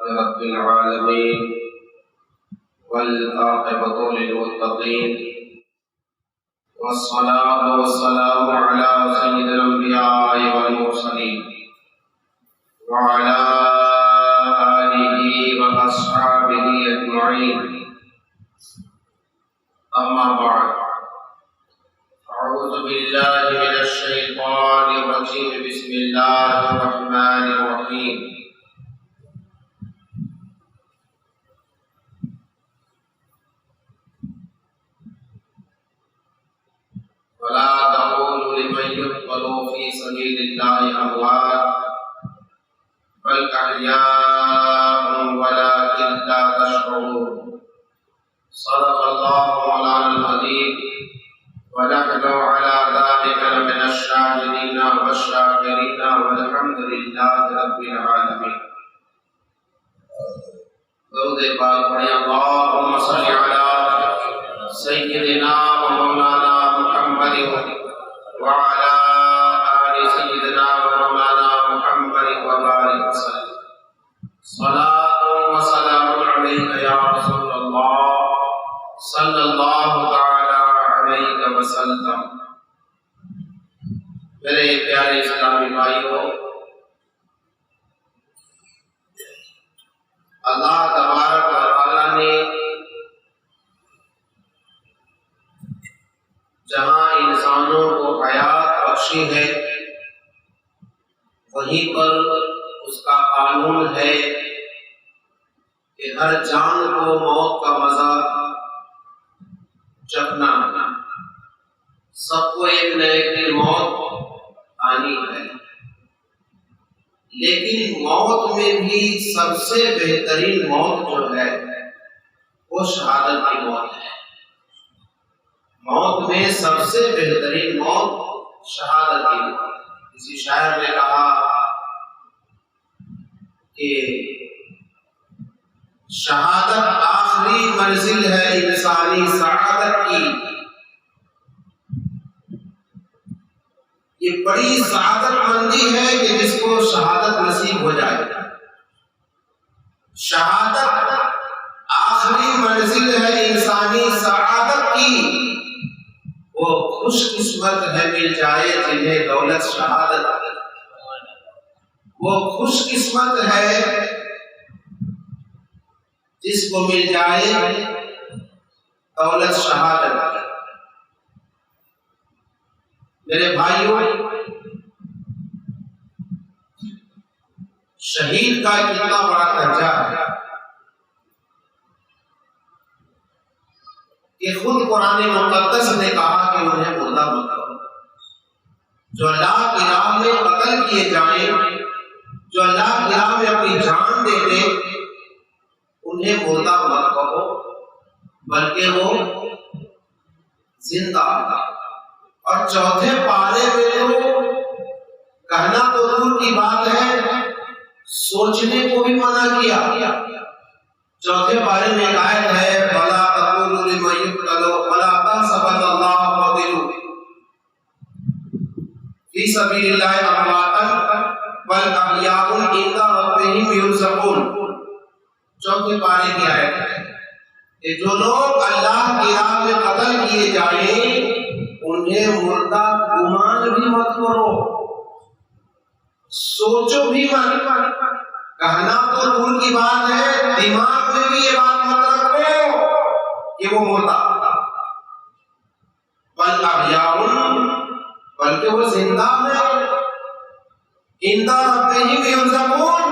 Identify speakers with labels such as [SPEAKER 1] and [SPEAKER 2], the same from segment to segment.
[SPEAKER 1] رب العالمين والعاقبة للمتقين والصلاة والسلام على سيد الأنبياء والمرسلين وعلى آله وأصحابه أجمعين. أما بعد، أعوذ بالله من الشيطان الرجيم. بسم الله الرحمن الرحيم. ولا تقولوا لمن يقتل في سبيل الله أموات بل أحياء ولكن لا تشعرون. صدق الله مولانا العظيم، ونحن على ذلك من الشاهدين والشاكرين والحمد لله رب العالمين. درود پاک پڑھیں. اللهم صل على سيدنا ومولانا محمد وعلى آل سيدنا ومولانا محمد وبارك وسلم. صلاة وسلام عليك يا رسول الله صلى الله تعالى عليه وسلم. میرے پیارے اسلامی بھائیوں، اللہ تبارک و تعالی نے جہاں انسانوں کو حیات بخشی ہے، وہیں پر اس کا قانون ہے کہ ہر جان کو موت کا مزہ چکھنا، سب کو ایک نہ ایک دن موت آنی ہے. لیکن موت میں بھی سب سے بہترین موت جو ہے وہ شہادت کی موت ہے. موت میں سب سے بہترین موت شہادت کی موت. کسی شاعر نے کہا کہ شہادت آخری منزل ہے انسانی سعادت کی. یہ بڑی سعادت مندی ہے کہ جس کو شہادت نصیب ہو جائے. شہادت آخری منزل ہے انسانی سعادت کی. وہ خوش قسمت ہے مل جائے جنہیں دولت شہادت. وہ خوش قسمت ہے جس کو مل جائے دولت شہادت. میرے بھائیوں، شہید کا کتنا بڑا درجہ ہے کہ خود قرآن مقدس نے کہا کہ انہیں مردہ مت کرو. جو اللہ کی راہ میں قتل کیے جائیں، جو اللہ کی راہ میں اپنی جان دے دیں، انہیں مردہ مت کہو بلکہ وہ زندہ. اور چوتھے پارے میں تو کہنا تو دور کی بات ہے، سوچنے کو بھی منع کیا. چوتھے پارے میں ایک آیت ہے، وَلَا تَقُولُوا لِمَن يُقْتَلُ وَلَا تَحْسَبَنَّ اللَّهَ قَاتِلُهُ فِي سَبِيلِ اللَّهِ أَمْوَاتٌ بَلْ أَحْيَاءٌ عِندَ رَبِّهِمْ يُرْزَقُونَ. چوتھے پارے کی آیت ہے کہ جو لوگ اللہ کی راہ میں قتل کیے جائیں انہیں مردہ گمان بھی مت کرو، سوچو بھی مت. کہنا تو دور کی بات ہے، دماغ میں بھی یہ بات مت رکھو کہ وہ مردہ. بل احیاء، بلکہ وہ زندہ ہے. عند ربہم یرزقون،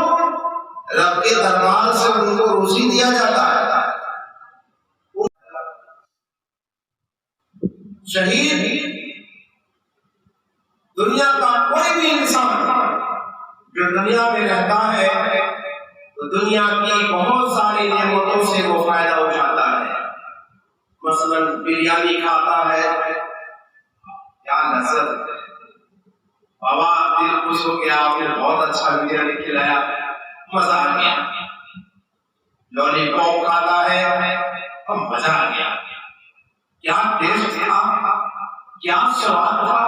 [SPEAKER 1] رب کے دربار سے ان کو روزی دیا جاتا ہے. شہید دنیا کا کوئی بھی انسان جو دنیا میں رہتا ہے تو دنیا کی بہت ساری نعمتوں سے وہ فائدہ اٹھاتا ہے. مثلا بریانی کھاتا ہے، کیا لذت ہے. بابا دل خوش ہو گیا، آپ نے بہت اچھا بریانی کھلایا، مزہ آ گیا. لولی پاپ کھاتا ہے، مزہ آ گیا. کیا ٹیسٹ تھا، کیا سواد تھا.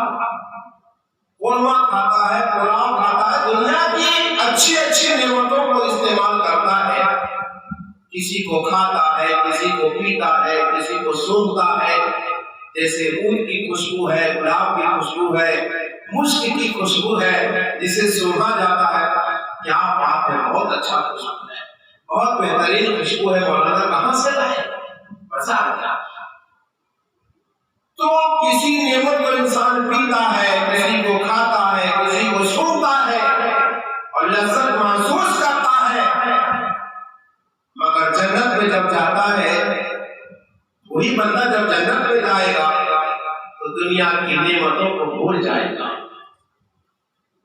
[SPEAKER 1] قورمہ کھاتا ہے، پلاؤ کھاتا ہے، دنیا کی اچھی اچھی نعمتوں کو استعمال کرتا ہے. کسی کو کھاتا ہے، کسی کو پیتا ہے، کسی کو سونگھتا ہے، جیسے عود کی خوشبو ہے، گلاب کی خوشبو ہے، مشک کی خوشبو ہے، جسے سونگھا جاتا ہے۔ کیا بات ہے، بہت اچھا خوشبو ہے، بہت بہترین خوشبو ہے، مولانا کہاں سے لائے؟ مزہ آ گیا۔ تو کسی نعمت کو انسان پیتا ہے، کسی کو کھاتا ہے، کسی کو سونگھتا ہے اور لذت محسوس کرتا ہے، مگر جنت میں جب جاتا ہے، وہی بندہ جب جنت میں جائے گا تو دنیا کی نعمتوں کو بھول جائے گا۔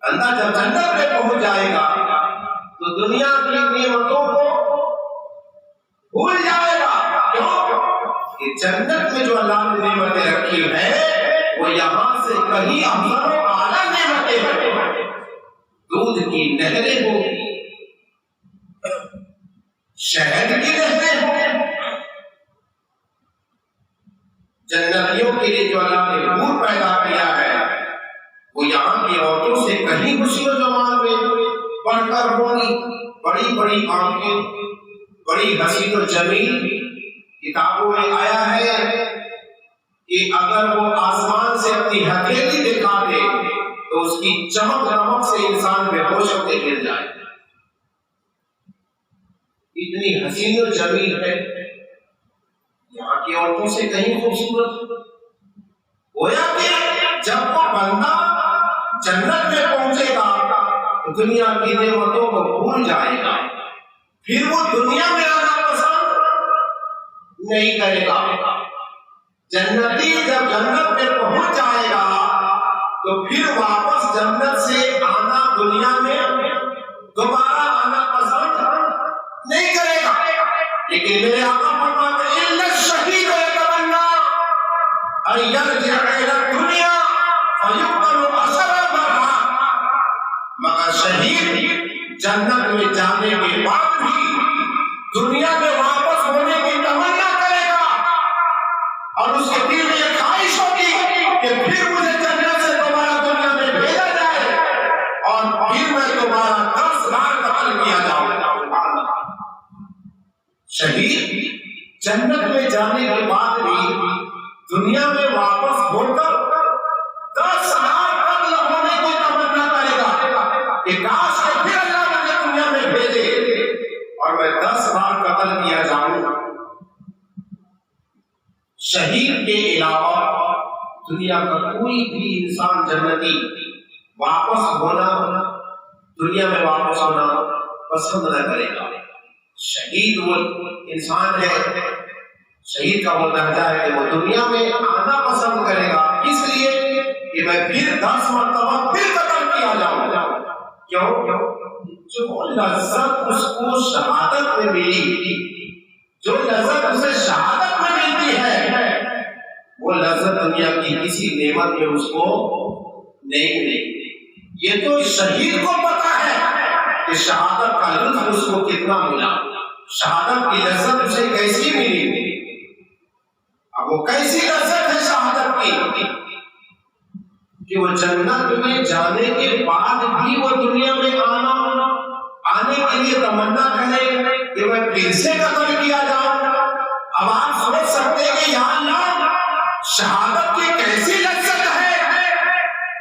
[SPEAKER 1] بندہ جب جنت میں پہنچ جائے گا تو دنیا کی نعمتوں کو بھول جائے گا۔ کیوں؟ کہ جنت میں جو اللہ نے نعمتیں رکھی ہیں وہ یہاں سے کہیں افضل و اعلیٰ نعمتیں ہیں۔ دودھ کی نہریں ہوں گی، شہد کی نہریں ہوں، جنتیوں کے لیے جو اللہ نے حور پیدا کیا ہے وہ یہاں کی عورتوں سے کہیں خوشی و جمال میں بڑھ کر ہونی۔ بڑی بڑی آنکھیں، بڑی حسین و جمیل۔ کتابوں میں آیا ہے کہ اگر وہ آسمان سے اپنی ہتھیلی دکھا دے تو اس کی چمک دمک سے انسان بے ہوش ہو کے گر جائے، اتنی حسین و جمیل ہے۔ یہاں کی عورتوں سے کہیں خوبصورت۔ گویا کہ جب وہ بندہ جنت میں پہنچے گا تو دنیا کی نعمتوں کو بھول جائے گا، پھر وہ دنیا میں آنا پسند نہیں کرے گا۔ جنتی جب جنت میں پہنچ جائے گا تو پھر واپس جنت سے آنا، دنیا میں دوبارہ آنا پسند نہیں کرے گا۔ لیکن میرے آقا فرماتے ہیں اِنَّ الشَّهِيدَ يَتَمَنَّىٰ أَن يَرْجِعَ إِلَى الدُّنْيَا فَيُقْتَلُ عَشْرَ مَرَّاتٍ، مگر شہید جنت میں جانے کے بعد بھی دنیا میں واپس ہونے کی تمنا کرے گا، اور اس کے دل میں یہ خواہش ہوگی کہ پھر مجھے جنت سے دوبارہ دنیا میں بھیجا جائے اور پھر میں دوبارہ 10 بار قتل کیا جاؤں۔ شہید جنت میں جانے کے بعد بھی دنیا میں واپس ہو کر 10 بار قتل ہونے کی تمنا کرے گا کہ کاش کہ پھر اللہ مجھے دنیا میں بھیجے اور میں 10 بار قتل کیا جاؤں۔ شہید کے علاوہ دنیا کا کوئی بھی انسان جنتی واپس ہونا، دنیا میں واپس ہونا پسند نہ کرے گا۔ شہید وہ انسان ہے، شہید کا وہ درجہ ہے کہ وہ دنیا میں آنا پسند کرے گا، اس لیے کہ میں پھر 10 مرتبہ پھر قتل کیا جاؤں۔ کیوں؟ جو لذت اس کو شہادت میں ملی، جو لذت اسے شہادت میں ملتی ہے، وہ لذت دنیا کی کسی نعمت میں اس کو نہیں ملے۔ یہ تو شہید کو پتا ہے کہ شہادت کا لطف اس کو کتنا ملا، شہادت کی لذت اسے کیسی ملی۔ اب وہ کیسی لذت ہے شہادت کی کہ وہ جنت میں جانے کے بعد بھی وہ دنیا میں آنے کے لیے تمنا کرے کہ میں پھر سے قتل کیا جاؤں۔ اب آپ سمجھ سکتے ہیں کہ یا اللہ شہادت کی کیسی لذت ہے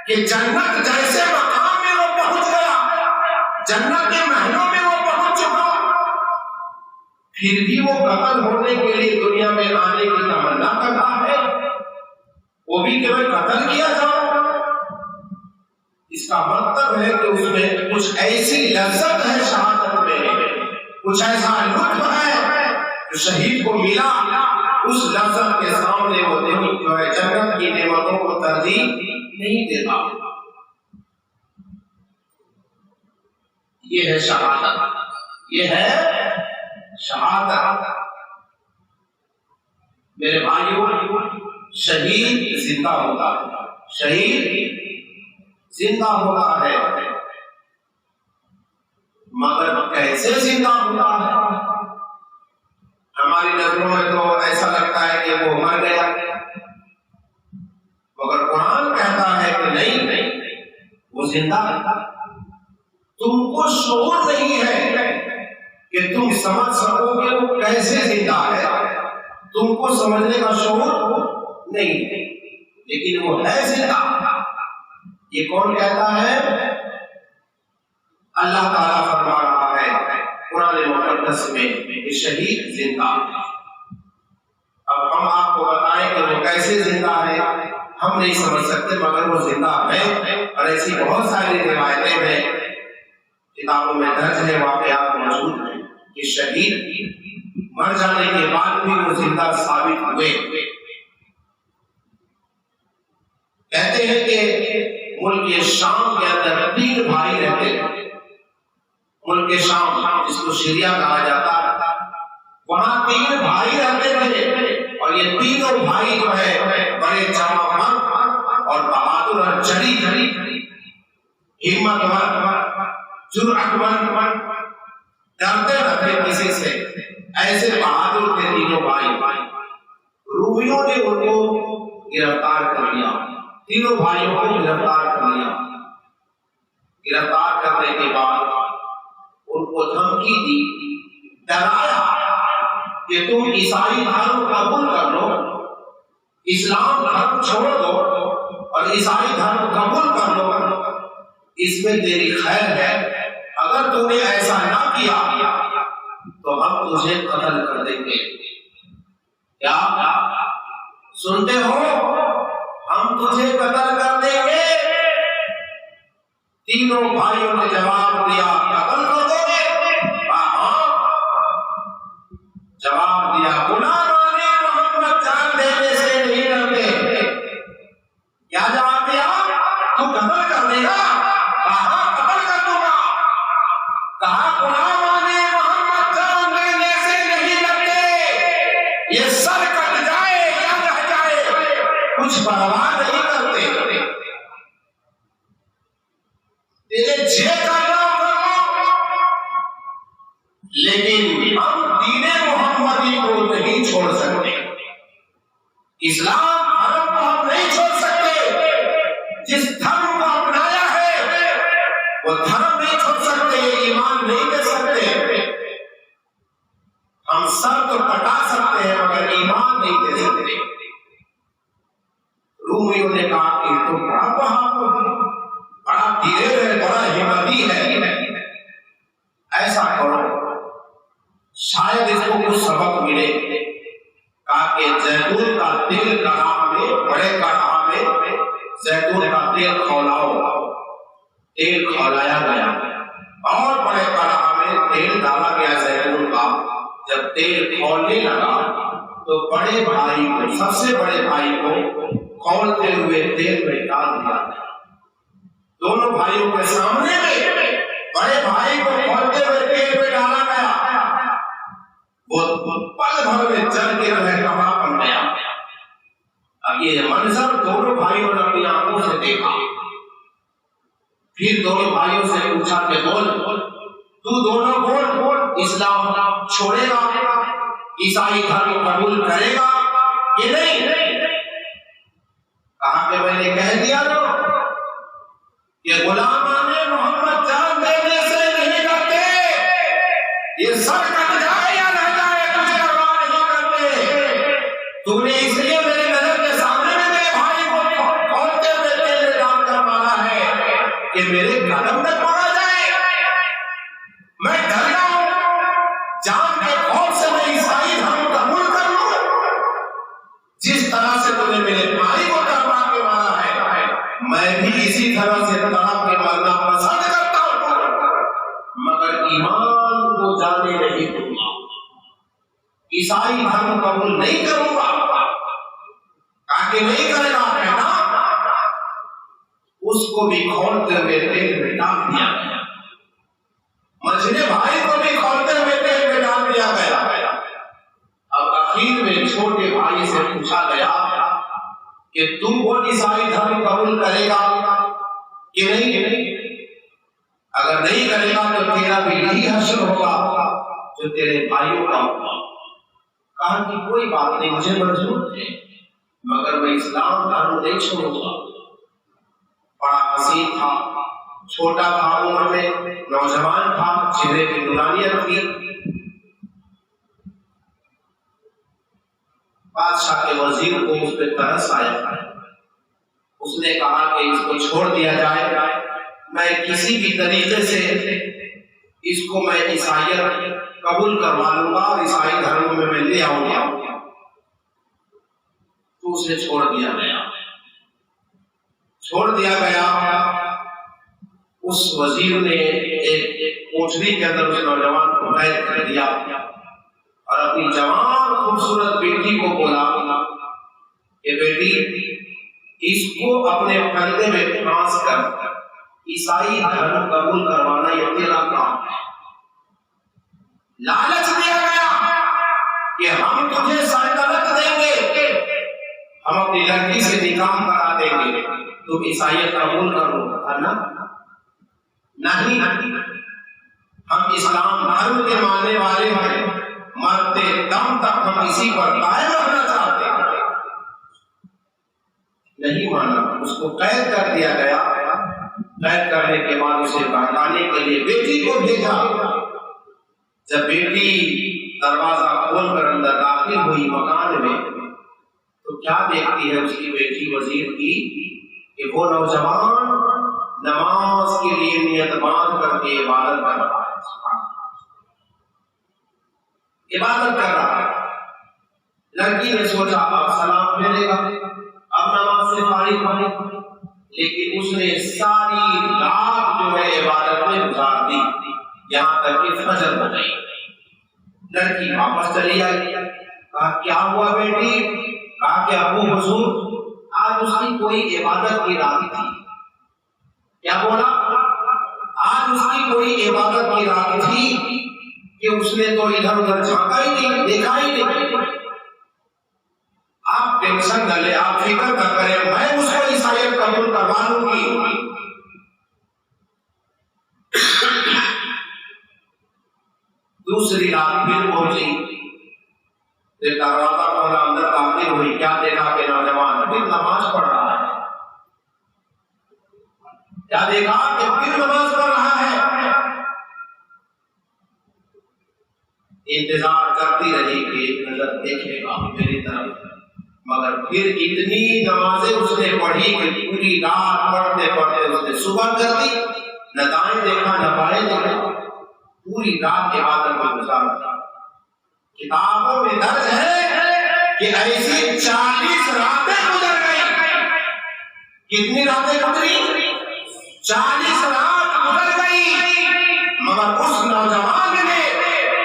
[SPEAKER 1] کہ جنت جیسے مقام میں وہ پہنچ گیا، جنت کے محلوں میں وہ پہنچ چکا، پھر بھی وہ قتل ہونے کے لیے دنیا میں آنے کی تمنا کرتا ہے، وہ بھی کہ میں قتل کیا جاؤں۔ اس کا مطلب ہے کہ اس میں کچھ ایسی لذت ہے شہادت میں، کچھ ایسا لطف ہے جو شہید کو ملا، اس لذت کے سامنے وہ جو ہے جنت کی نعمتوں کو ترجیح نہیں دیتا۔ یہ ہے شہادت، یہ ہے شہادت۔ میرے بھائیوں، شہید زندہ ہوتا ہے، شہید زندہ ہوتا ہے، مگر کیسے زندہ ہوتا ہے؟ ہماری نظروں میں تو ایسا لگتا ہے کہ وہ مر گیا، مگر قرآن کہتا ہے کہ نہیں، وہ زندہ ہے۔ تم کو شعور نہیں ہے کہ تم سمجھ سکو کہ وہ کیسے زندہ ہے، تم کو سمجھنے کا شعور نہیں ہے، لیکن وہ ہے زندہ۔ یہ کون کہتا ہے؟ اللہ تعالیٰ فرما رہا ہے قرآن مقدس میں کہ شہید زندہ ہے۔ اب ہم آپ کو بتائیں کہ وہ کیسے زندہ ہے، ہم نہیں سمجھ سکتے، مگر وہ زندہ ہے۔ اور ایسی بہت ساری روایتیں ہیں، کتابوں میں درج ہے، واقعات موجود ہیں کہ شہید مر جانے کے بعد بھی وہ زندہ ثابت ہوئے۔ کہتے ہیں کہ ملک شام کے اندر 3 بھائی رہتے تھے۔ ملک شام جس کو شیریا کہا جاتا ہے، وہاں 3 بھائی رہتے تھے، اور یہ تینوں بھائی جو ہے بڑے جوان اور بہادر اور چڑی ہمت جرأت مند، ڈرتے رہتے کسی سے، ایسے بہادر تھے تینوں بھائی۔ رومیوں نے ان کو گرفتار کر لیا، تینوں بھائیوں کو گرفتار کر لیا۔ گرفتار کرنے کے بعد ان کو دھمکی دی، ڈرایا کہ تم عیسائی دھرم قبول کر لو، اسلام دھرم چھوڑ دو اور عیسائی دھرم قبول کر لو، اس میں تیری خیر ہے۔ اگر تم نے ایسا نہ کیا تو ہم تجھے قتل کر دیں گے۔ کیا سنتے ہو؟ ہم تجھے قتل کر دیں گے۔ تینوں بھائیوں نے جواب دیا، قتل کر دو گے؟ ہاں، جواب دیا، غلام محمد جان دینے سے نہیں ڈرتے۔ کیا جواب دیا؟ تو قتل کر دے گا؟ کہا قتل کر دوں گا۔ کہا غلام محمد جان دینے سے نہیں ڈرتے، یہ سر کٹ جائے یا رہ جائے کچھ پرواہ نہیں کرتے، تیرے جے کا نام کرو، لیکن ہم دین محمدی کو نہیں چھوڑ سکتے، اسلام دھرم کو ہم نہیں چھوڑ سکتے۔ جس دھرم کو اپنایا ہے وہ دھرم نہیں چھوڑ سکتے، ایمان نہیں دے سکتے۔ ہم سر تو کٹا سکتے ہیں مگر ایمان نہیں دے سکتے۔ رومیوں نے کہا کہ تم بڑا بہادر، بڑا دھیرے ہے، بڑا ہمتی ہے، ایسا کرو شاید اس کو کچھ سبق ملے۔ کہا کہ زیتون کا تیل کڑاہ میں، بڑے کڑاہ میں زیتون کا تیل کھولاؤ۔ تیل کھولایا گیا اور بڑے کڑاہ میں تیل ڈالا گیا زیتون کا۔ جب تیل کھولنے لگا تو بڑے بھائی کو، سب سے بڑے بھائی کو کھولتے ہوئے تیل میں ڈال دیا گیا۔ دونوں بھائیوں کے سامنے میں بڑے بھائی کو کھولتے ہوئے تیل میں ڈالا گیا، وہ پل بھر میں جل کے رہے کباب بن گیا۔ اب یہ منظر دونوں بھائیوں نے اپنی آنکھوں سے دیکھا۔ پھر دونوں بھائیوں سے پوچھا کہ بول، تو دونوں بول، اسلام چھوڑے گا، عیسائی دھرم قبول کرے گا کہ نہیں؟ کہا کہ میں نے کہہ دیا نا کہ غلامان محمد جان دینے سے نہیں ڈرتے، یہ سر کٹ جائے یا رہ جائے کچھ پرواہ نہیں کرتے۔ تم نے اس لیے میرے نظر کے سامنے میں میرے بھائی کو کھولتے ہوئے تیل میں ڈال کر مارا ہے کہ میرے قدم نہ توڑا جائے۔ میں ڈر گیا ہوں، جان کے خوف سے میں عیسائی دھرم قبول کر لوں۔ جس طرح سے تم نے میرے بھائی کو ڈرا کے مارا ہے، میں بھی اسی طرح سے تڑپ کے مرنا پسند کرتا ہوں، مگر ایمان کو جانے نہیں دوں گا، عیسائی دھرم قبول نہیں کروں گا۔ تاکہ نہیں کرے گا کہنا، اس کو بھی کھولتے ہوئے تیل میں ڈال دیا گیا، مجھے بھائی کو بھی کھولتے ہوئے تیل میں ڈال دیا گیا۔ اب آخر میں چھوٹے بھائی سے پوچھا گیا کہ تم وہ عیسائی دھرم قبول کرے گا کہ نہیں؟ اگر نہیں کرے گا تو تیرا بھی یہی حشر ہوگا جو تیرے بھائیوں کا ہوگا۔ کہا کہ کوئی بات نہیں، مجھے منظور ہے، مگر میں اسلام دھرم نہیں چھوڑوں گا۔ بڑا حسین تھا، چھوٹا تھا عمر میں، نوجوان تھا، چہرے کی نورانیت تھی، بادشاہ کے وزیر کو اس پہ ترس آیا، اس نے کہا کہ اس کو چھوڑ دیا جائے، میں کسی بھی طریقے سے اس کو میں عیسائیت قبول کروا لوں گا اور عیسائی دھرم میں لے آؤں گا۔ تو اسے چھوڑ دیا گیا۔ اس وزیر نے ایک کوٹری کے اندر اس نوجوان کو قید کر دیا اور اپنی جوان خوبصورت بیٹی کو بولا کہ بیٹی اس کو اپنے کندھے میں پھانس کر عیسائی دھرم قبول کروانا یہ تیرا کام ہے۔ لالچ دیا گیا کہ ہم تجھے سلطنت دیں گے، ہم اپنی لڑکی سے نکاح کرا دیں گے، تم عیسائیت قبول کرو گا نا؟ نہیں، ہم اسلام دھرم کے ماننے والے ہیں، مرتے دم تک ہم اسی پر قائم رہنا چاہتے ہیں۔ نہیں مانا، اس کو قید کر دیا گیا۔ قید کرنے کے بعد اسے بہکانے کے لیے بیٹی کو بھیجا۔ جب بیٹی دروازہ کھول کر اندر داخل ہوئی مکان میں تو کیا دیکھتی ہے اس کی بیٹی وزیر کی کہ وہ نوجوان نماز کے لیے نیت باندھ کر کے عبادت کر رہا ہے۔ لڑکی نے سوچا اب سلام پھیرے گا، اب نماز سے فارغ ہونے، لیکن اس نے ساری رات جو ہے عبادت میں گزار دی، یہاں تک کہ فجر ہو گئی۔ لڑکی واپس چلی آئی، کہا کیا ہوا بیٹی؟ کہا کہ ابو حضور آج اس کی کوئی عبادت کی رات تھی۔ کیا بولا؟ آج اس کی کوئی عبادت کی رات تھی کہ اس نے تو ادھر ادھر جھانکا ہی نہیں، دیکھا ہی نہیں۔ آپ ٹینشن نہ لیں، آپ فکر نہ کریں، میں اس کو عیسائیت قبول کروا لوں گی۔ دوسری رات پھر پہنچی، دروازہ کھولا، اندر داخل ہوئی، کیا دیکھا کہ نوجوان پھر نماز پڑھ رہا ہے۔ کیا دیکھا کہ پھر نماز پڑھ رہا ہے۔ انتظار کرتی رہی کہ ایک نظر دیکھے گا میری طرف، مگر پھر اتنی نمازیں اس نے پڑھی کہ پوری رات پڑھتے پڑھتے اس نے صبح کر دی، نہ دائیں دیکھا نہ بائیں دیکھا، پوری رات عبادت میں گزار دی۔ کتابوں میں درج ہے کہ ایسی 40 راتیں گزر گئی۔ کتنی راتیں گزری؟ 40 رات گزر گئی، مگر اس نوجوان نے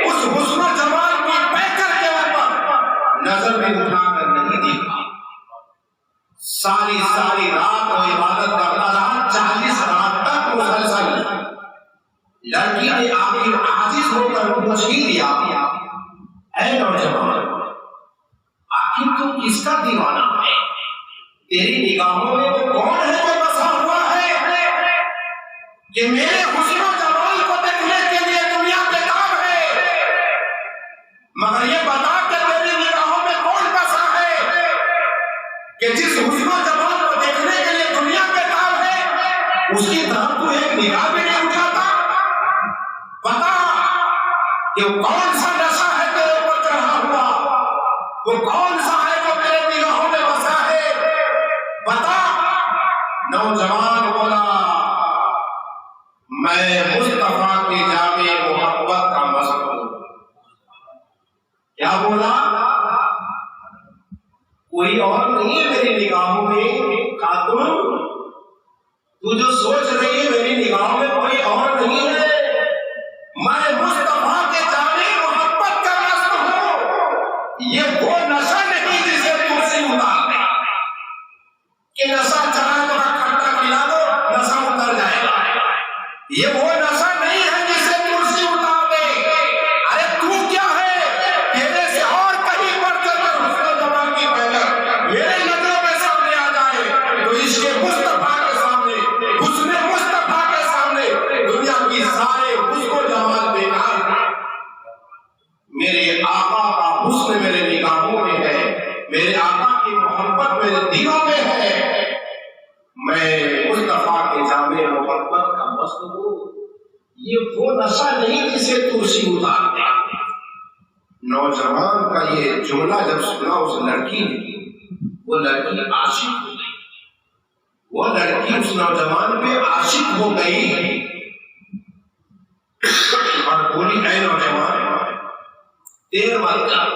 [SPEAKER 1] اس حسن و جمال کی پیکر کے اوپر نظر بھی اٹھا کر نہیں دیکھا۔ ساری رات وہ عبادت کرتا رہا، 40 رات تک مسلسل۔ لڑکی نے آخر عاجز ہو کر پوچھ ہی لیا، اے نوجوان آخر تو کس کا دیوانہ ہے؟ تیری نگاہوں میں وہ کون ہے جو بسا ہوا ہے کہ میرے حسن و جمال کو دیکھنے کے لیے دنیا پہ کام ہے؟ مگر یہ بتا کہ تیری نگاہوں میں کون بسا ہے کہ جس حسن و جمال کو دیکھنے کے لیے دنیا پہ کام ہے اس کی طرف تو ایک نگاہ بھی نہیں اٹھاتا؟ بتا کہ وہ کون سا نشہ ہے تیرے اوپر چڑھا ہوا، وہ کون سا ہے جو میرے نگاہوں میں بسا ہے؟ بتا۔ نوجوان بولا میں مصطفیٰ کی جامع محبت کا مست ہوں۔ کیا بولا؟ کوئی اور نہیں ہے میری نگاہوں میں خاتون، تو جو سوچ رہی ہے میری نگاہوں میں کوئی اور نہیں ہے، میں مصطفیٰ کے جامع محبت کا مست ہوں۔ یہ وہ نشہ نہیں جسے تلسی اتار دے کہ نشہ چڑھا تو کھٹا کھلا دو نشہ اتر جائے گا۔ یہ وہ نشہ نہیں ہے جسے تلسی اتار دے۔ ارے تو کیا ہے؟ تیرے سے اور کہیں پر چل کر حسن و جمال کی پیکر میرے نظروں میں سامنے آ جائے تو اس کے مصطفیٰ کے سامنے، حسن مصطفیٰ کے سامنے دنیا کی سارے حسن و جمال بیکار ہے۔ میرے آقا کا حسن میرے نگاہوں میں ہے، میرے آقا کی محبت میرے دلوں میں ہے، میں مصطفیٰ کے جامع محبت کا مست ہوں۔ یہ وہ نشہ نہیں جسے تلسی اتار دے۔ نوجوان کا یہ جملہ جب سنا اس لڑکی نے، وہ لڑکی عاشق ہو گئی، وہ لڑکی اس نوجوان پہ عاشق ہو گئی اور بولی اے نوجوان دیر مت کر،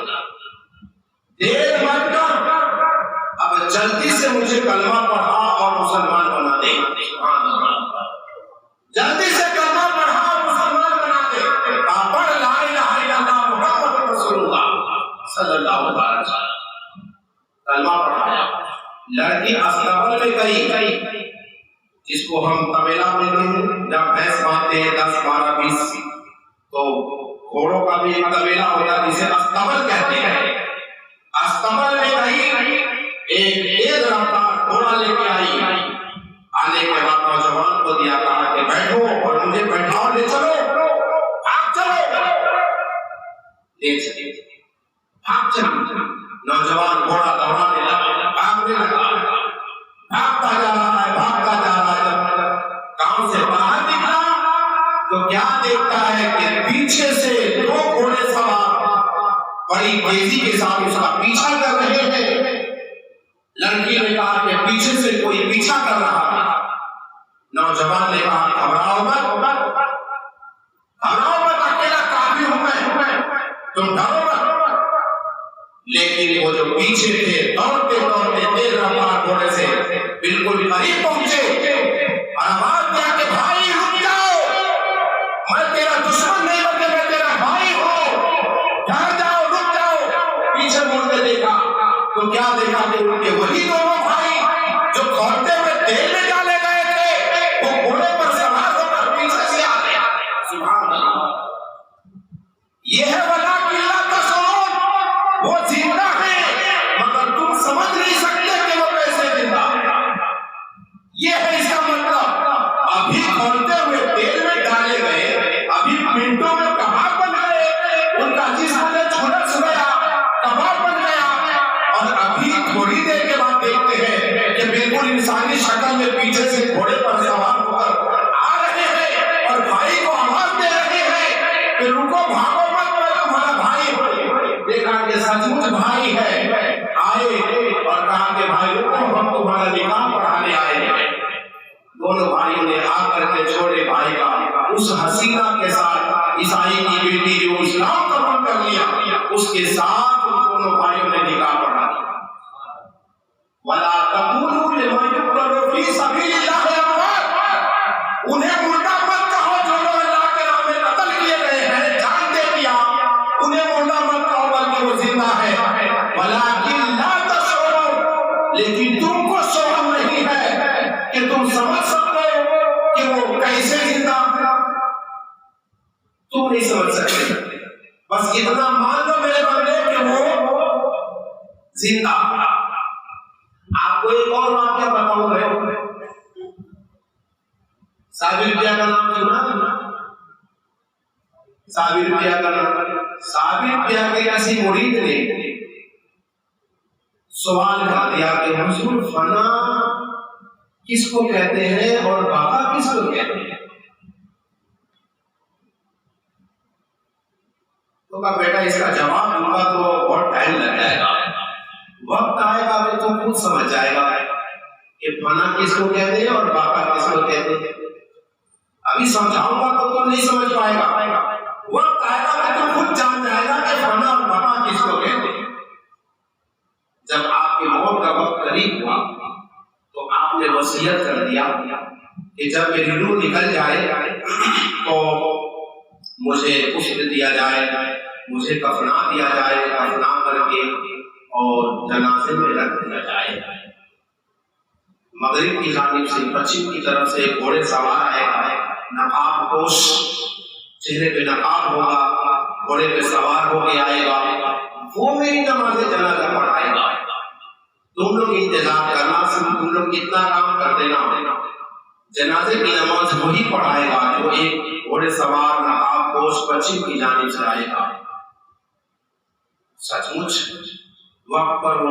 [SPEAKER 1] اب جلدی سے مجھے کلمہ پڑھا اور مسلمان بنا دے، جلدی سے کلمہ پڑھا اور مسلمان بنا دے، پڑھ لا الہ الا اللہ محمد رسول اللہ صلی اللہ علیہ وسلم، کلمہ پڑھایا۔ لڑکی استقبال میں گئی، جس کو ہم طویلا میں جب بھینس باندھتے ہیں 10 12 20 تو گھوڑوں کا بھی ایک طویلا ہوتا ہے جسے استقبال کہتے ہیں۔ استقبال میں گئی، ایک تیز رفتار گھوڑا لے کے آئی، آنے کے بعد نوجوان کو دیا، کہا کہ بیٹھو اور مجھے بیٹھاؤ، لے چلو بھاگ چلو، لے چلے بھاگ چلو۔ نوجوان گھوڑا دوڑانے لگا، بھاگنے لگا، بھاگتا جا رہا ہے، بھاگتا جا رہا ہے۔ جب گاؤں سے باہر نکلا تو کیا دیکھتا ہے کہ پیچھے سے 2 گھوڑے سوار بڑی تیزی کے ساتھ اس کا پیچھا کر رہے ہیں۔ لڑکی نے کہا کہ پیچھے سے کوئی پیچھا کر رہا ہے۔ نوجوان نے کہا گھبراؤ مت، اکیلا کافی ہوں میں، تم ڈرو مت۔ لیکن وہ جو پیچھے تھے دوڑتے دوڑتے تیز رفتار گھوڑے سے بالکل قریب پہنچے اور آواز دیا کہ بھائی رک جاؤ، میں تیرا دشمن نہیں بلکہ میں تیرا بھائی ہوں، ٹھہر جاؤ، رک جاؤ۔ پیچھے مڑ کے دیکھا تو کیا دیکھا کہ ان کے وہی دونوں بھائی جو دوڑتے ہوئے تیل میں ڈالے گئے تھے، وہ گھوڑے پر سوار ہو کر پیچھے سے آ گئے۔ سبحان اللہ، یہ ہے ولا قلہ تشعرون، وہ زندہ ہے مگر تم سمجھ نہیں سکتے کہ وہ کیسے زندہ ہے۔ یہ ہے اس کا مطلب، ابھی کھولتے ہوئے تیل میں ڈالے گئے، ابھی منٹوں میں کباب بن گئے، ان کا جسم نے جھلس گیا، کباب بن گیا، اور ابھی تھوڑی دیر کے بعد دیکھتے ہیں کہ بالکل انسانی شکل میں پیچھے سے گھوڑے پر سوار ہو کر آ رہے ہیں اور بھائی کو آواز دے رہے ہیں کہ رکو، بھاگو مت، میں تمہارا بھائی ہوں۔ دیکھا کہ سچ مچ بھائی ہے، آئے اور کہا کہ بھائی رکو، ہم تمہارا نکاح پڑھانے آئے ہیں۔ دونوں بھائیوں نے آ کر کے چھوٹے بھائی کا اس حسینہ کے ساتھ، عیسائی کی بیٹی جو اسلام قبول کر لیا، اس کے ساتھ ان دونوں بھائیوں نے نکاح پڑھا دیا۔ وَلَا تَقُولُوا لِمَن يُقْتَلُ فِي سَبِيلِ اللَّهِ أَمْوَاتٌ، انہیں مردہ مت کہو جو لوگ اللہ کے راہ میں قتل کیے گئے ہیں، جان دے دیا، انہیں مردہ مت کہو بلکہ وہ زندہ ہے۔ وَلَٰكِن لَا تَشْعُرُونَ، لیکن تم کو شعور نہیں ہے کہ تم سمجھ سکتے ہو کہ وہ کیسے زندہ ہے، تم نہیں سمجھ سکتے، بس اتنا مان لو میرے بندے کہ وہ زندہ۔ آپ کو ایک اور واقعہ بتاؤں گا، صابر بیا کا نام سنا؟ صابر بیا کا نام، صابر بیا کے کسی مرید نے سوال کر دیا کہ حضور فنا کس کو کہتے ہیں اور بقا کس کو کہتے ہیں؟ تو کہا بیٹا اس کا جواب دوں گا تو بہت ٹائم لگ جائے گا، وقت آئے گا تو تم خود سمجھ جائے گا کہ فنا کس کو کہتے ہیں اور بقا کس کو کہتے ہیں۔ ابھی سمجھاؤں گا تو تم نہیں سمجھ پائے گا، وقت آئے گا تو تم خود جان جائے گا کہ فنا اور بقا کس کو کہتے ہیں۔ جب آپ کے موت کا وقت قریب ہوا تو آپ نے وصیت کر دیا کہ جب میری روح نکل جائے تو مجھے غسل دیا جائے، مجھے کفنا دیا جائے، کفنا کر کے اور جنازے میں رکھ دیا جائے۔ مغرب کی جانب سے پچھم کی طرف سے گھوڑے سوار آئے گا، نقاب پوش، چہرے پہ نقاب ہوگا، گھوڑے پہ سوار ہو کے آئے گا، وہ میری نماز جنازہ پڑھائے گا۔ تم لوگ انتظار کرنا، تم لوگ اتنا کام کر دینا، جنازے کی نماز وہی پڑھائے گا جو ایک گھوڑے سوار نقاب پوش پچھم کی جانب سے آئے گا۔ سچ مچ وقت پر وہ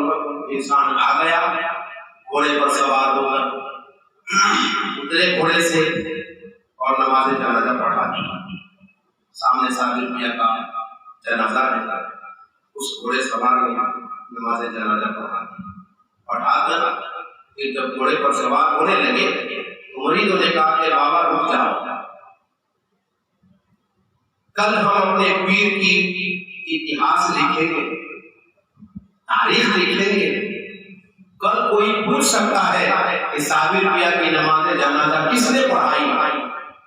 [SPEAKER 1] انسان آ گیا، گھوڑے پر سوار ہو کر اترے گھوڑے سے اور نماز جنازہ پڑھا دی۔ سامنے صابر بیا کا جنازہ ہے، اس گھوڑے سوار نے نماز جنازہ پڑھا کر پھر جب گھوڑے پر سوار ہونے لگے تو مریدوں نے کہا کہ بابا رک جاؤ، کل ہم اپنے پیر کی اتہاس لکھیں گے، تاریخ لکھیں گے، کل کوئی پوچھ سکتا ہے کہ صابر پیا کی نماز جنازہ کس نے پڑھائی،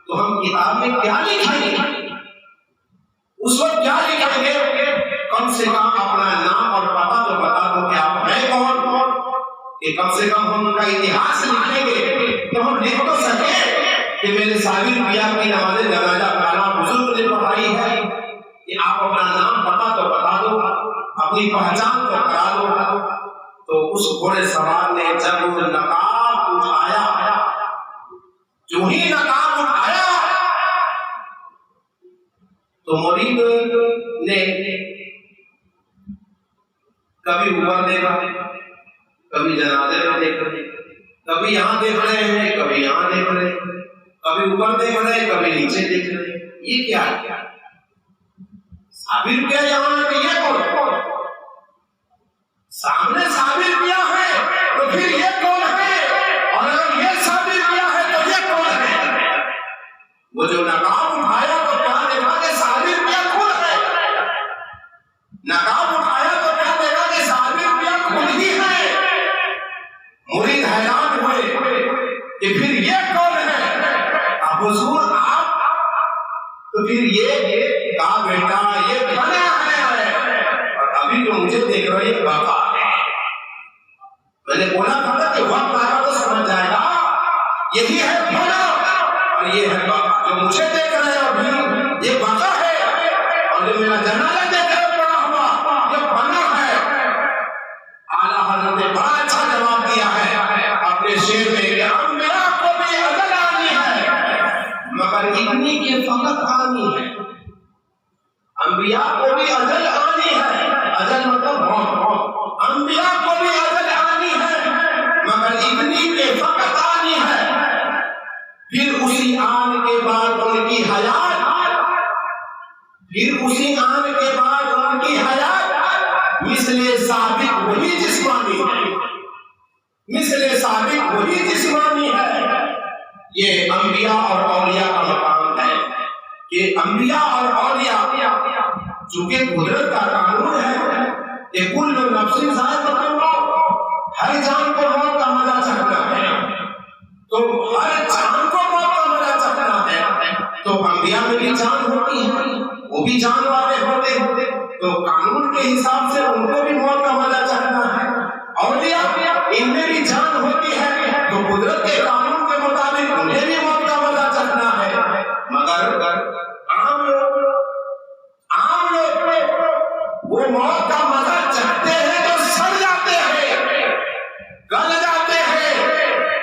[SPEAKER 1] تو ہم کتاب میں کیا لکھیں گے، اس وقت کیا لکھیں گے؟ کم سے کم اپنا نام اور پتہ تو بتا دو کہ آپ ہیں کون، کہ کم سے کم ہم ان کا اتہاس لکھیں گے تو ہم لکھ تو سکیں کہ میرے صابر پیا کی نماز جنازہ فلاں بزرگ نے پڑھائی ہے، کہ آپ اپنا نام پتہ تو بتا دو، اپنی پہچان تو کرا دو۔ تو اس گھوڑے سوار نے جب نقاب اٹھایا، جو ہی نقاب اٹھایا تو مرید نے کبھی اوپر دیکھا، کبھی جنازے میں دیکھ رہے، کبھی یہاں دیکھ رہے ہیں، کبھی یہاں دیکھ رہے، کبھی اوپر دیکھ رہے، کبھی نیچے دیکھ رہے، یہ کیا ہے؟ صابر پیا یہاں ہے کہ یہ کون؟ سامنے صابر پیا ہے تو پھر یہ کون ہے؟ اور اگر یہ صابر پیا ہے تو یہ کون ہے؟ وہ جو نقاب اٹھایا تو کیا دیکھا کہ صابر پیا خود ہے، نقاب اٹھایا تو کیا دیکھا کہ صابر پیا خود ہی ہے۔ مرید حیران ہوئے کہ پھر یہ کون ہے؟ اب حضور آپ، تو پھر یہ کہا بیٹا یہ بنا ہے، اور ابھی جو مجھے دیکھ رہے یہ بابا ہے۔ میں نے بولا تھا کہ وقت آئے تو سمجھ جائے گا، یہی ہے بنا اور یہ ہے بابا۔ جو مجھے دیکھ رہے ہیں ابھی یہ بابا ہے، اور جو میرا جنازہ دیکھ رہے پڑا ہوا یہ بنا ہے۔ اعلیٰ حضرت نے بڑا اچھا جواب دیا ہے اپنے شعر میں کہ انبیاء کو بھی اجل آنی ہے مگر اتنی کہ فقط آنی ہے۔ انبیاء کو بھی اجل آنی ہے، اجل مطلب موت، انبیاء کو بھی اجل آنی ہے مگر اتنی کہ فقط آنی ہے۔ پھر اسی آن کے بعد ان کی حیات، پھر اسی آن کے بعد ان کی حیات مثل ثابت وہی جسمانی ہے، مثل ثابت وہی جسمانی ہے۔ یہ انبیاء اور اولیاء کا مقام ہے کہ انبیاء اور اولیاء چونکہ قدرت کا قانون ہے کہ کل نفس ذائقۃ الموت، ہر جان کو موت کا مزہ چکھنا ہے، تو ہر جان کو موت کا مزہ چکھنا ہے، تو انبیاء میں بھی جان ہوتی ہے، وہ بھی جان والے ہوتے ہیں، تو قانون کے حساب سے ان کو بھی موت کا مزہ چکھنا ہے۔ اولیاء ان میں بھی جان ہوتی ہے تو قدرت کے قانون کے مطابق انہیں بھی موت کا مزہ چکھنا ہے، مگر عام لوگ وہ موت کا مزہ چکھتے ہیں تو سڑ جاتے ہیں، گل جاتے ہیں،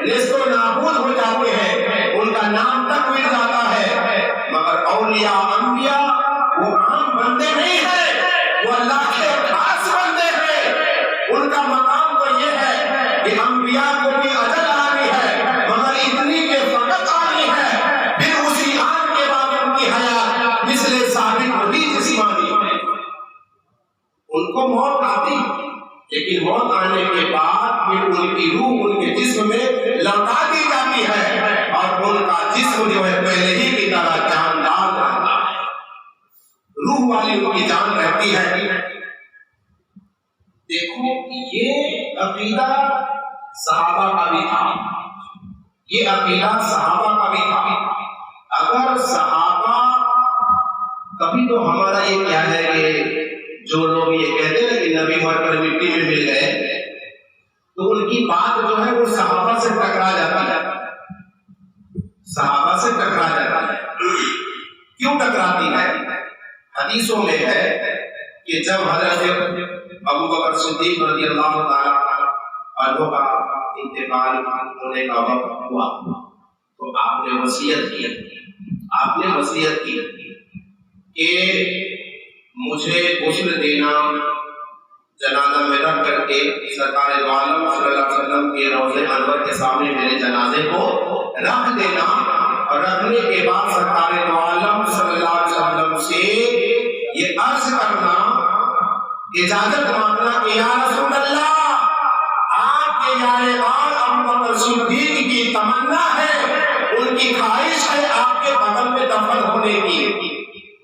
[SPEAKER 1] نیست و نابود ہو جاتے ہیں، ان کا نام تک مٹ جاتا ہے۔ مگر اولیاء انبیاء وہ عام بندے نہیں ہیں، وہ اللہ کے خاص بندے ہیں۔ ان کا مقام تو یہ ہے کہ انبیاء کو بھی اجل آنی ہے مگر اتنی کہ فقط آنی ہے، پھر اسی آن کے بعد ان کی حیات مثل ثابت وہی جسمانی ہے۔ ان کو موت آتی لیکن موت آنے کے بعد پھر ان کی روح ان کے جسم میں لوٹا دی جاتی ہے، اور ان کا جسم جو ہے پہلے ہی کی طرح جاندار رہتا ہے، روح والی ان کی جان رہتی ہے۔ دیکھو یہ عقیدہ صحابہ کا بھی تھا، یہ عقیدہ صحابہ کا بھی تھا۔ اگر صحابہ کبھی تو ہمارا یہ کیا ہے کہ جو لوگ یہ کہتے ہیں کہ نبی مر کر مٹی میں مل گئے، تو ان کی بات جو ہے وہ صحابہ سے ٹکرا جاتا ہے، صحابہ سے ٹکرا جاتا ہے۔ کیوں ٹکراتی ہے؟ حدیثوں میں ہے کہ جب حضرت ابو بکر صدیق رضی اللہ تعالیٰ عنہ کا انتقال ہونے کا وقت ہوا تو آپ نے وصیت کی کہ مجھے غسل دینا، جنازہ میں رکھ کر کے سرکار دو عالم صلی اللہ علیہ وسلم کے روضہ انور کے سامنے میرے جنازے کو رکھ دینا، اور رکھنے کے بعد سرکار دو عالم صلی اللہ علیہ وسلم سے یہ عرض کرنا کہ اجازت مانگنا کہ یا رسول اللہ، آپ کے جانے بعد ابو بکر صدیق کی تمنا ہے، ان کی خواہش ہے آپ کے بغل میں دفن ہونے کی۔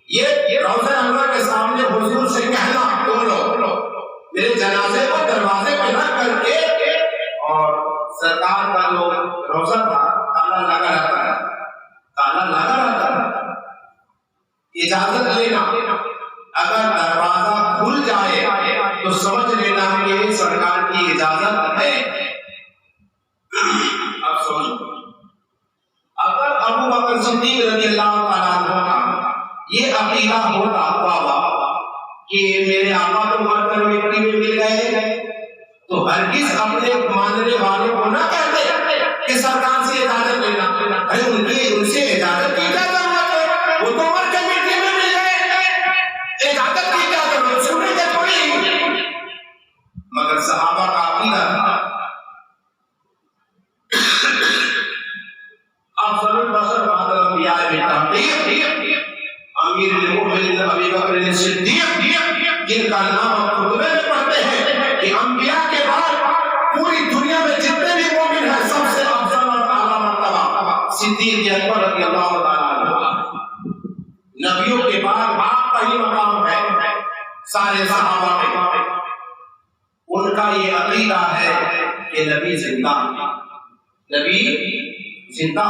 [SPEAKER 1] یہ روضہ انور کے سامنے حضور سے کہنا، تم لوگ میرے جنازے کو دروازے پہ رکھ کر کے، اور سرکار کا جو روضہ تھا تالا لگا رہتا ہے، تالا لگا رہتا ہے، اجازت لینا، اگر دروازہ کھل جائے تو سمجھ لینا کہ سرکار کی اجازت ہے۔ اب سمجھو، اگر ابو بکر صدیق رضی اللہ تعالیٰ عنہ کا یہ عقیدہ ہوتا کہ میرے آقا تو مر کر مٹی میں مل گئے، تو ہرگز اپنے ماننے والوں کو نہ کہتے کہ سرکار سے اجازت لینا، ان سے اجازت کی کیا ضرورت ہے، وہ تو مر کر مٹی میں مل گئے، اجازت کی کیا ضرورت، سننے کے تھوڑی۔ مگر صحابہ کا عقیدہ تھا افضل البشر بعد الانبیاء بالتحقیق امیر المؤمنین ابی بکر صدیق، جن کا نام ہم خطبے میں پڑھتے ہیں کہ انبیاء کے بعد پوری دنیا میں جتنے بھی مومن ہیں سب سے افضل اور اعلیٰ مرتبہ صدیق اکبر رضی اللہ تعالیٰ عنہ۔ نبیوں کے بعد آپ کا ہی مقام ہے سارے صحابہ میں۔ ان کا یہ عقیدہ ہے کہ نبی زندہ، نبی زندہ،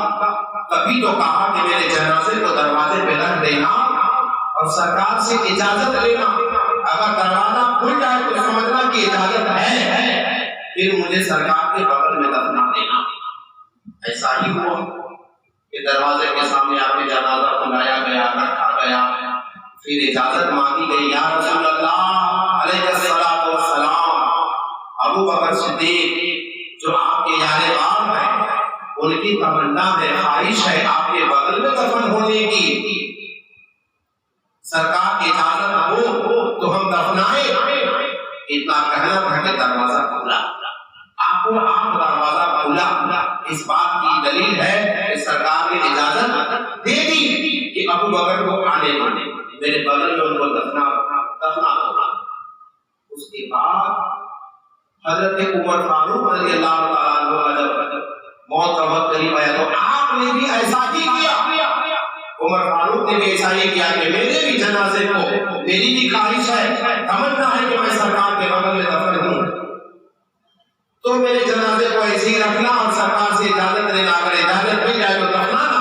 [SPEAKER 1] تبھی تو کہا کہ میرے جنازے کو دروازے پہ رکھ دینا اور سرکار سے اجازت لینا، اگر دروازہ کھل جائے تو سمجھنا کہ اجازت ہے، پھر مجھے سرکار کے بغل میں دفنا دینا۔ ایسا ہی ہوا کہ دروازے کے سامنے آپ کے جنازہ کو لایا گیا، رکھا گیا، پھر اجازت مانگی گئی، یا رسول اللہ علیہ الصلوۃ والسلام، ابو بکر صدیق جو آپ کے جانبدار ہیں، ان کی تمنا ہے، خواہش ہے آپ کے بغل میں دفن ہونے کی، سرکار کی اجازت ہو تو ہم دفنائیں۔ اتنا کہنا تھا کہ دروازہ کھلا، آپ کو آپ دروازہ کھلا، اس بات کی دلیل ہے کہ سرکار نے اجازت دے دی کہ ابو بکر کو آنے دیں، میرے بغل میں ان کو دفنا ہوگا۔ اس کے بعد حضرت عمر فاروق رضی اللہ تعالیٰ عنہ جب موت کا وقت قریب آیا تو آپ نے بھی ایسا ہی کیا، عمر فاروق نے بھی ایسا ہی کیا کہ میرے بھی جنازے کو، میری بھی خواہش ہے، تمنا ہے کہ میں سرکار کے بغل میں دفن ہوں، تو میرے جنازے کو ایسے ہی رکھنا اور سرکار سے اجازت لینا، اگر اجازت مل جائے تو دفنانا،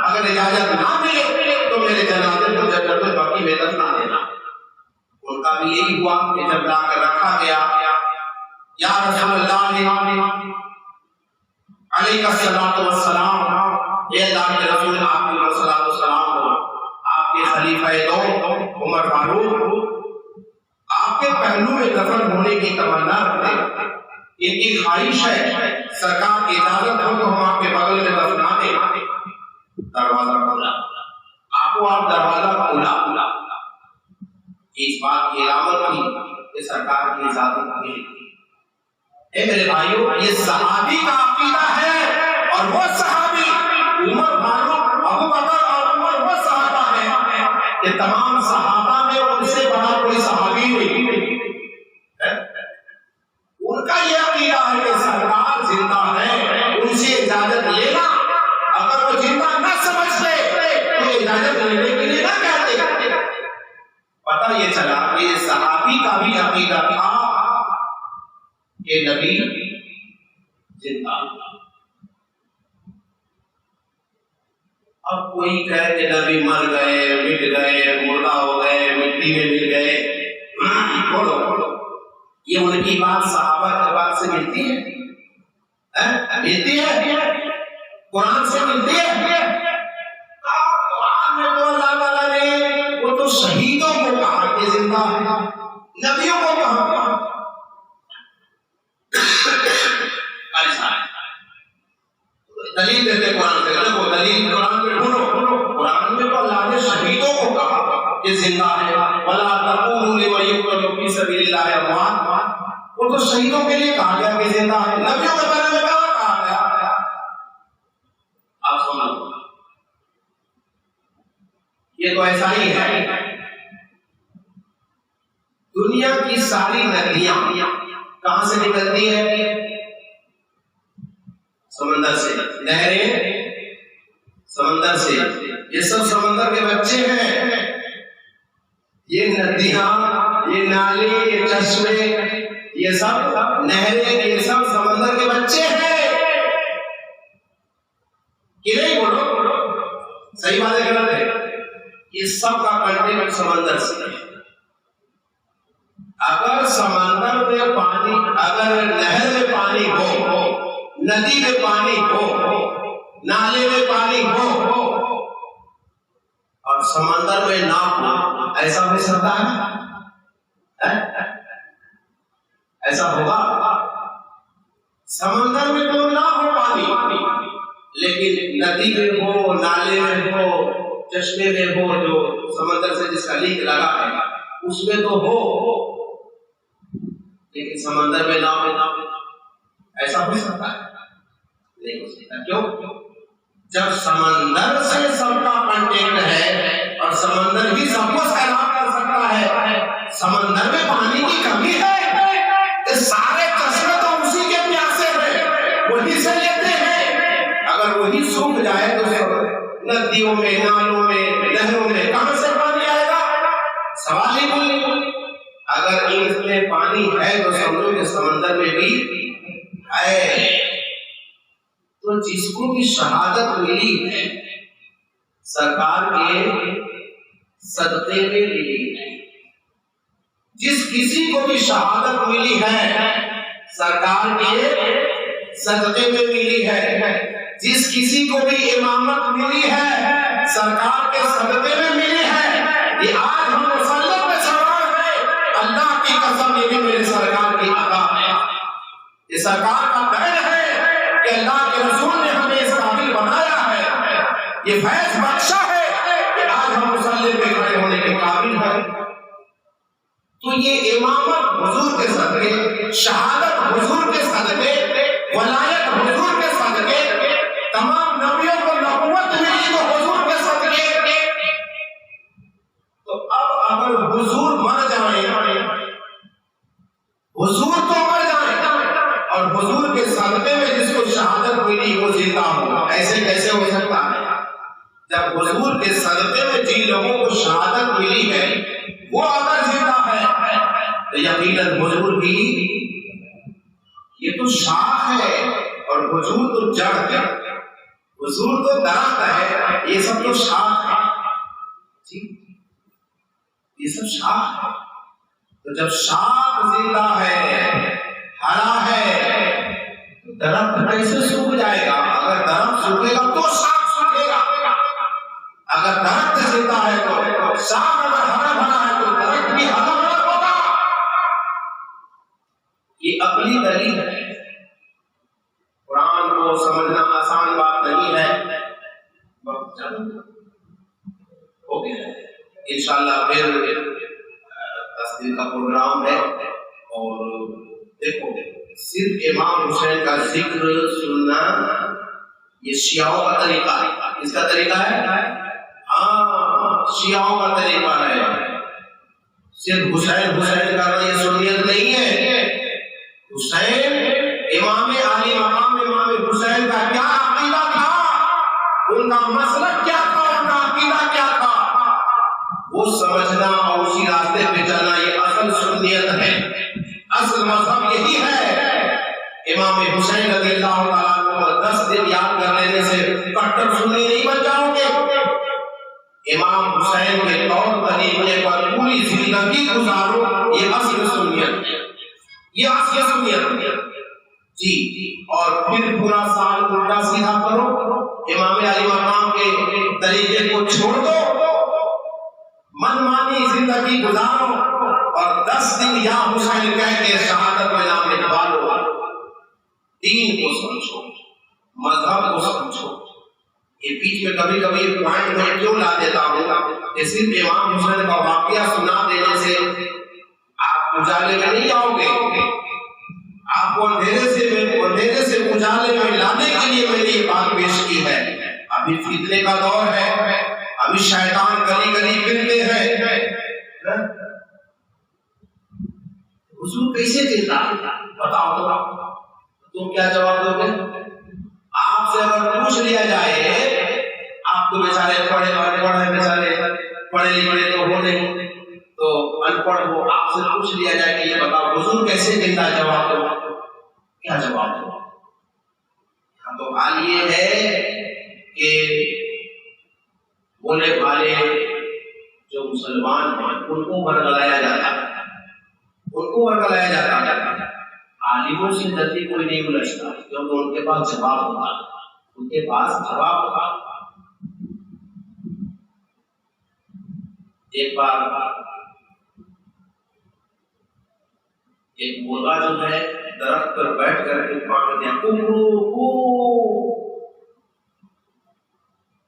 [SPEAKER 1] اگر اجازت نہ ملے تو میرے جنازے کو جنت البقیع میں دفنا دینا۔ ان کا بھی یہی ہوا کہ جب لا کر رکھا گیا، یا رسول اللہ علیہ الصلوۃ والسلام، اے اللہ کے رسول، آپ علیہ الصلوۃ والسلام ہو، آپ کے خلیفہ دو عمر فاروق آپ کے پہلو میں دفن ہونے کی تمنا رکھتے، ان کی خواہش ہے سرکار کی اجازت ہو تو ہم آپ کے بغل میں دفنا دیں۔ دروازہ کھلا، آپ دروازہ کھلا، اس بات کی علامت تھی کہ سرکار کی اجازت ملی۔ اے میرے بھائیوں، یہ صحابی کا عقیدہ ہے، اور وہ صحابی عمر فاروق، ابو بکر اور عمر وہ صحابہ ہیں کہ تمام صحابہ میں ان سے بڑا کوئی صحابی نہیں۔ ان کا یہ عقیدہ ہے کہ سرکار زندہ ہے، ان سے اجازت لینا، اگر وہ زندہ نہ سمجھتے تو اجازت لینے کے لیے نہ کہتے۔ پتہ یہ چلا کہ صحابی کا بھی عقیدہ تھا کہ نبی زندہ۔ اب کوئی کہے کہ نبی مر گئے، مٹ گئے، مردہ ہو گئے، مٹی میں مل گئے، بولو یہ ان کی بات صحابہ کی بات سے ملتی ہے؟ ملتی ہے؟ قرآن سے ملتی ہے؟ قرآن میں تو اللہ تعالیٰ نے وہ تو شہیدوں کو کہا کہ زندہ ہے، نبیوں کو کہا۔ دلیل دیتے قرآن سے، دیکھو دلیل قرآن میں ڈھونڈو، قرآن میں تو اللہ نے شہیدوں کو کہا کہ زندہ ہے، وَلَا تَقُولُوا لِمَن يُقْتَلُ فِي سَبِيلِ اللَّهِ أَمْوَاتٌ، وہ تو شہیدوں کے لیے کہا گیا کہ زندہ ہے، نبیوں کے بارے میں کہاں کہا گیا؟ آپ سنو، یہ تو ایسا ہی ہے۔ دنیا کی ساری ندیاں کہاں سے نکلتی ہے؟ سمندر سے. نہریں سمندر سے. یہ سب سمندر کے بچے ہیں. یہ ندیاں، یہ نالے، یہ چشمے، یہ سب نہریں، یہ سب سمندر کے بچے ہیں. کہ نہیں بولو؟ صحیح بات ہے غلط ہے؟ یہ سب کا کنٹینٹ سمندر سے ہے. اگر سمندر میں پانی، اگر نہر میں پانی ہو، ندی میں پانی ہو، نالے میں پانی ہو اور سمندر میں نہ ہو، ایسا ہو سکتا ہے؟ ایسا ہوگا؟ سمندر میں تو نہ ہو پانی، لیکن ندی میں ہو، نالے میں ہو، چشمے میں ہو، جو سمندر سے جس کا لنک لگا ہے اس میں تو ہو، لیکن سمندر میں نہ ہو. ایسا ہو سکتا ہے؟ نہیں ہو سکتا. کیوں؟ جب سمندر سے سب کا کانٹیکٹ ہے اور سمندر ہی سب کو سیراب کر سکتا ہے، سمندر میں پانی کی کمی ہے؟ سارے چشمے تو اسی کے پیاسے ہیں، وہی سے لیتے ہیں. اگر وہی سوکھ جائے تو ندیوں میں، نالوں میں، نہروں میں کہاں سے پانی آئے گا؟ سوال ہی نہیں. اگر اس میں پانی ہے تو سمجھو کہ سمندر میں بھی ہے. تو جس کو بھی شہادت ملی ہے سرکار کے صدقے میں ملی ہے. جس کسی کو بھی شہادت ملی ہے سرکار کے صدقے میں ملی ہے. جس کسی کو بھی امامت ملی ہے سرکار کے صدقے میں ملی ہے. یہ آج ہم مسلط پہ سوال ہے. اللہ کی قسم یہ بھی میرے سرکار کی عطا ہے. یہ سرکار کا دین ہے کہ اللہ کے رسول نے ہمیں اس قابل بنایا ہے. یہ فیض بخشا ہے کہ آج ہم مسلط پہ کھڑے ہونے کے قابل ہیں. تو یہ امامت حضور کے صدقے، شہادت حضور کے صدقے، ولایت حضور کے صدقے، تمام نبیوں کو نبوت ملی تو حضور کے صدقے. تو اب اگر حضور مر جائیں، حضور تو مر جائیں اور حضور کے صدقے میں جس کو شہادت ملی وہ زندہ ہو، ایسے کیسے ہو سکتا ہے؟ جب حضور کے صدقے میں جن لوگوں کو شہادت ملی ہے وہ اگر زندہ ہے تو یقیناً حضور بھی، یہ تو شاخ ہے اور حضور تو جڑ ہے، حضور تو درخت ہے، یہ سب تو شاخ ہے. یہ سب شاخ ہے. تو جب شاخ زندہ ہے، ہرا ہے، تو درخت کیسے سوکھ جائے گا؟ اگر درخت سوکھے گا تو شاخ سوکھے گا. اگر درخت زندہ ہے تو شاخ اگر ہرا بھرا ہے تو درخت بھی ہرا بھرا ہوگا. یہ عقلی دلیل ہے. قرآن کو سمجھنا آسان بات نہیں ہے. وقت ہو گیا ہے. انشاءاللہ پھر 10 دن کا پروگرام ہے. اور دیکھو صرف امام حسین کا ذکر سننا یہ شیعوں کا طریقہ ہے. اس کا طریقہ ہے، ہاں شیعوں کا طریقہ ہے. صرف حسین حسین کرنا یہ سنیت نہیں ہے. حسین امام علی مقام امام حسین کا کیا عقیدہ تھا، ان کا مسلک کیا تھا، ان کا عقیدہ کیا تھا، وہ سمجھنا اور اسی راستے پہ چلنا یہ اصل سنیت ہے. اصل مذہب یہی ہے. امام حسین رضی اللہ تعالیٰ کو 10 دن یاد کر لینے سے کٹر سنی نہیں بن جاؤ گے. امام حسین کے طور طریقے پر پوری زندگی گزارو، یہ اصل سنیت ہے. یہ اصل سنیت ہے جی. اور پھر پورا سال الٹا سیدھا کرو، امام علی مقام کے طریقے کو چھوڑ دو، من مانی زندگی گزارو اور 10 دن یا حسین کہہ کے شہادت میں نام لکھوا لو. دین کو سمجھو، مذہب کو سمجھو. یہ بیچ میں کبھی کبھی پوائنٹ میں کیوں لا دیتا ہوں کہ صرف امام حسین کا واقعہ سنا دینے سے آپ اجالے میں نہیں آؤ گے. آپ کو اندھیرے سے اجالے میں لانے کے لیے میں نے یہ بات پیش کی ہے. ابھی فتنے کا دور ہے، ابھی شیطان گلی گلی پھرتے ہیں. حضور کیسے زندہ ہے بتاؤ تو تم کیا جواب دو گے؟ آپ سے اگر پوچھ لیا جائے، آپ تو بیچارے پڑھے لکھے تو ہو نہیں، تو ان پڑھ ہو، آپ سے پوچھ لیا جائے کہ یہ بتاؤ حضور کیسے زندہ ہے، جواب دو، کیا جواب دو؟ تو حال یہ ہے کہ بولے بھالے جو مسلمان ہیں ان کو ورگلایا جاتا ہے، ان کو ورگلایا جاتا ہے، عالموں سے جلدی کوئی نہیں الجھتا کیونکہ ان کے پاس جواب ہوتا ہے، ان کے پاس جواب ہوتا ہے۔ ایک بار ایک مرغا جو ہے درخت پر بیٹھ کر کے پکڑ دیا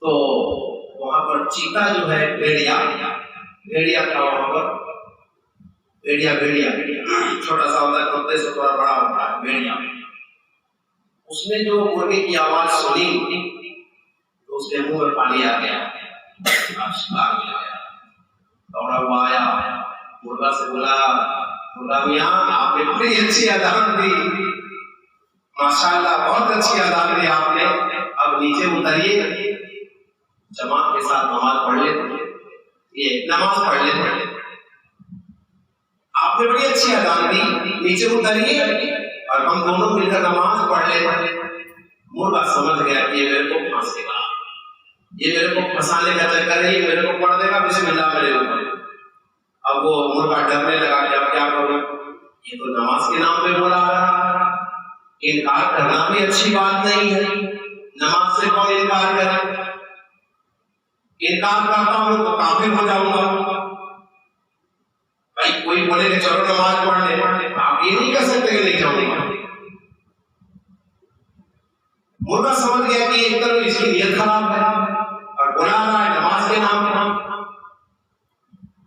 [SPEAKER 1] تو وہاں پر چیتا جو ہے بھیڑیا تھا، وہاں پر بھیڑیا چھوٹا سا ہوتا ہے، کتے سے تھوڑا بڑا ہوتا ہے بھیڑیا، اس نے جو مرغے کی آواز سنی تو اس کے منہ میں پانی آ گیا، شکار مل گیا، دوڑا ہوا آیا، مرغا سے بولا مرغا میاں آپ نے بڑی اچھی اذان دی، ماشاءاللہ بہت اچھی اذان دی آپ نے، اب نیچے اتریے جماعت کے ساتھ نماز پڑھ لیتے، یہ نماز پڑھ لیتے، آپ نے بڑی اچھی اذان دی، نیچے اتریے اور ہم دونوں مل کر نماز پڑھ لیتے۔ مرغا سمجھ گیا کہ یہ میرے کو پھانسے گا، یہ میرے کو پھنسانے کا چکر ہے، یہ میرے کو پڑھ دے گا بسم اللہ میرے اوپر۔ اب وہ مرغا ڈرنے لگا کہ اب کیا کروں، یہ تو نماز کے نام پہ بولا رہا، انکار کرنا بھی اچھی بات نہیں ہے، نماز سے کون انکار کرے، انکار کرتا ہوں تو کافر ہو جاؤں گا۔ بھائی کوئی بولے کہ چلو نماز پڑھ لے، آپ یہ نہیں کہہ سکتے کہ نہیں جاؤں گا۔ مرغا سمجھ گیا کہ ایک طرف اس کی نیت خراب ہے اور بلا رہا ہے نماز کے نام پر۔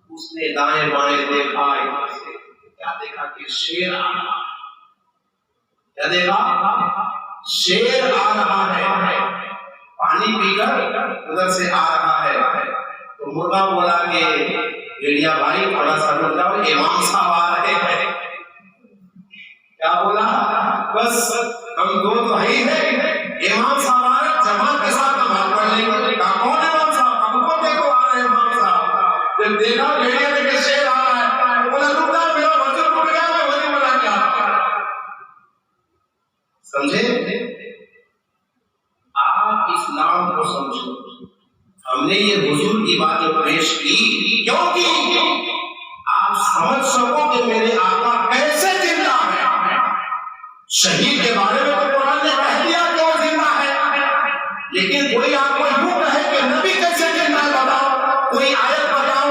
[SPEAKER 1] اس نے دائیں بائیں دیکھا، کیا دیکھا کہ شیر آ رہا ہے، کیا دیکھا؟ شیر آ رہا ہے، پانی پی کر ادھر سے آ رہا ہے۔ تو مرغا بولا کہ بھیڑیا بھائی تھوڑا سا رک جاؤ، امام صاحب آ رہے ہیں۔ کیا بولا؟ بس ہم دو تو ہی ہیں، امام صاحب آ رہے، جماعت کے ساتھ نماز پڑھ لیں گے۔ کہا کون امام صاحب؟ ہم کو دیکھو آ رہے ہیں امام صاحب۔ جب دیکھا بھیڑیا نے کہ شیر آ رہا ہے، بولا رک جاؤ میرا وضو ٹوٹ گیا، میں وضو بنا کے آتا ہوں۔ سمجھے؟ آپ اسلام کو سمجھو، ہم نے یہ حضور کی باتیں پیش کی کیونکہ آپ سمجھ سکو کہ میرے آقا کیسے زندہ ہے۔ شہید کے بارے میں تو قرآن نے کہہ دیا کہ وہ زندہ ہے، لیکن کوئی آپ کو یوں کہے کہ نبی کیسے زندہ ہے بتاؤ، کوئی آیت بتاؤ،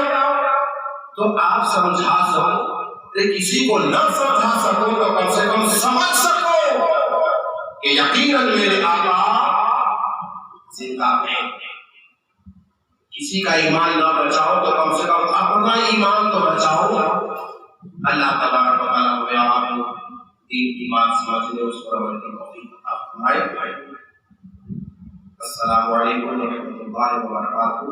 [SPEAKER 1] تو آپ سمجھا سکو، کسی کو نہ سمجھا سکو تو کم سے کم سمجھ سکو کہ یقیناً میرے آقا زندہ ہے۔ کسی کا ایمان نہ بچاؤ تو کم سے کم اپنا ایمان تو بچاؤ۔ اللہ تبارک و تعالیٰ ہمیں آپ کو دین کی بات سمجھنے اس پر عمل کی توفیق عطا فرمائے۔ السلام علیکم ورحمۃ اللہ وبرکاتہ۔